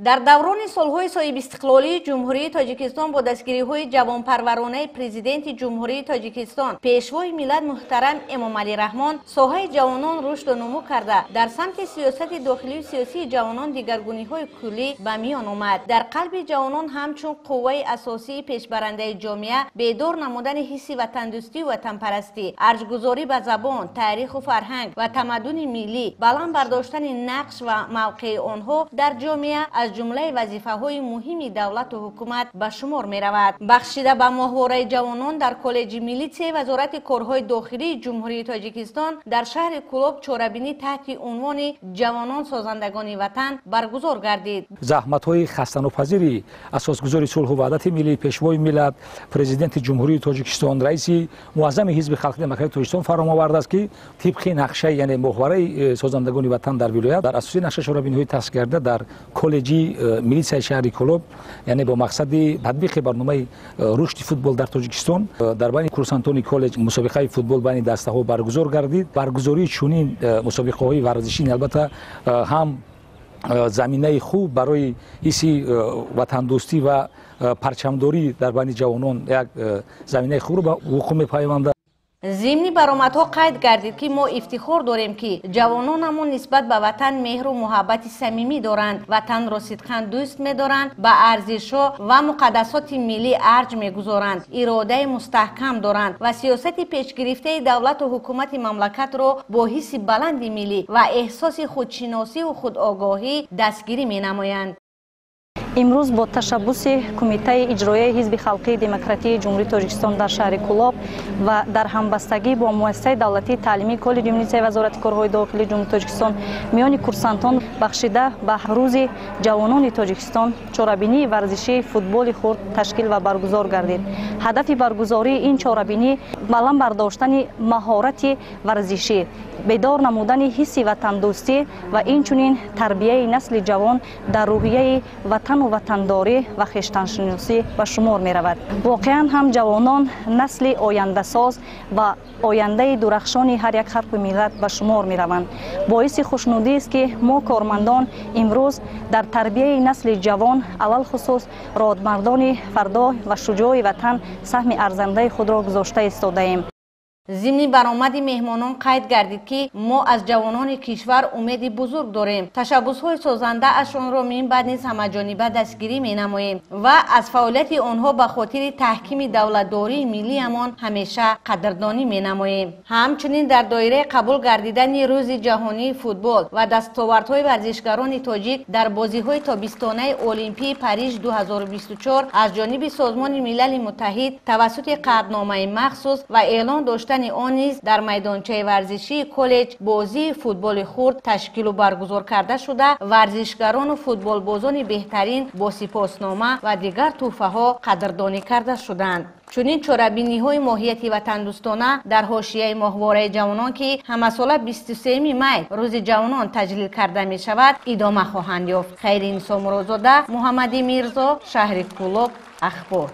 در دوران سالهای صاحب استقلالی جمهوری تاجیکستان با دستگیری‌های جوانپرورانه پرزیدنت جمهوری تاجیکستان پیشوای ملت محترم امامعلی رحمان ساحه جوانان رشد و نمو کرده در سمت سیاست داخلی و سیاسی جوانان دیگرگونی‌های کلی به میان آمد. در قلب جوانان همچون قوه اساسی پیشبرنده جامعه بیدار نمودن حس وطندوستی و وطنپرستی، ارجگذاری به زبان، تاریخ و فرهنگ و تمدن ملی، بلند برداشتن نقش و موقع آنها در جامعه از جمله وظیفه‌های مهم دولت و حکومت به شمار می‌رود. بخشیده به ماهواره جوانان در کالج ملیتی وزارت کارهای داخلی جمهوری تاجیکستان در شهر کلوب چورابینی تحت عنوان جوانان سازندگان وطن برگزار گردید. زحمت‌های خسته‌ناپذیری اساسگذار صلح و وحدت ملی پیشوای ملت پرزیدنت جمهوری تاجیکستان رئیس معظم حزب خلق دموکراتیک تاجیکستان فرام آورده است که طبق نقشه یعنی ماهواره سازندگان وطن در ولایت در اساس نقشه چورابینی‌های تأسیس کرده در کالج میلیسای شهر کلوب یعنی با مقصد تطبیق برنامه رشد فوتبال در تاجیکستان در بین کورسانتون کالج مسابقه فوتبال بین دسته‌ها برگزار گردید. برگزاری چنین مسابقه‌های ورزشی البته هم زمینه خوب برای حس وطندوستی و پرچمداری در بین جوانان یک زمینه خوب به وقوع می‌پیونده. ضمن برآمدها قید گردید که ما افتخار داریم که جوانانمون نسبت به وطن مهر و محبت صمیمی دارند، وطن را صدقاً دوست می‌دارند، به ارزش‌ها و مقدسات ملی ارج می‌گذارند، اراده مستحکم دارند و سیاست پیشگرفته دولت و حکومت مملکت را با حس بلند ملی و احساس خودشناسی و خودآگاهی دستگیری می‌نمایند. امروز با تشبث کمیته اجرایی حزب خلقی دموکراتیک جمهوری تاجیکستان در شهر کلوب و در همبستگی با مؤسسه دولتی تعلیمی کالج ملیسای وزارت کارهای داخلی جمهوری تاجیکستان میان کورسانتان بخشیده به روز جوانان تاجیکستان چورابینی ورزشی فوتبال خرد تشکیل و برگزار گردید. هدف برگزاری این چورابینی بلند برداشتن مهارت ورزشی، بیدار نمودن حس وطندوستی و اینچنین تربیت نسل جوان در روحیه وطن و وطنداری و خویشتنشناسی به شمار می رود. واقعا هم جوانان نسل آینده ساز و آینده درخشان هر یک خلق ملت به شمار می روند. باعث خوشنودی است که ما کارمندان امروز در تربیت نسل جوان علل خصوص رادمردان فردا و شجاع وطن سهم ارزنده خود را گذاشته ایستاده ایم. ضمن برآمد مهمانان قید گردید که ما از جوانان کشور امید بزرگ داریم. تشبث‌های سازنده ازشان را من بعد نیز همه‌جانبه دستگیری می‌نماییم و از فعالیت آنها به خاطر تحکیم دولتداری ملی امان همیشه قدردانی می‌نماییم. همچنین در دایره قبول گردیدن روز جهانی فوتبال و دستاوردهای ورزشکاران تاجیک در بازی‌های تابستانه المپیک پاریس 2024 از جانب سازمان ملل متحد توسط قراردادنامه مخصوص و اعلان داشتن آن نیز در میدانچه ورزشی کالج بازی فوتبال خرد تشکیل و برگزار کرده شده. ورزشکاران و فوتبال بازان بهترین با سپاسنامه و دیگر تحفه‌ها قدردانی کرده شدند. چنین چورابینی‌های ماهیت وطندوستانه در حاشیه ماهواره جوانان که همساله 23 می روز جوانان تجلیل کرده می شود ادامه خواهند یافت. خیرین سامرازاده، محمدی میرزا، شهر کلوب، اخبار.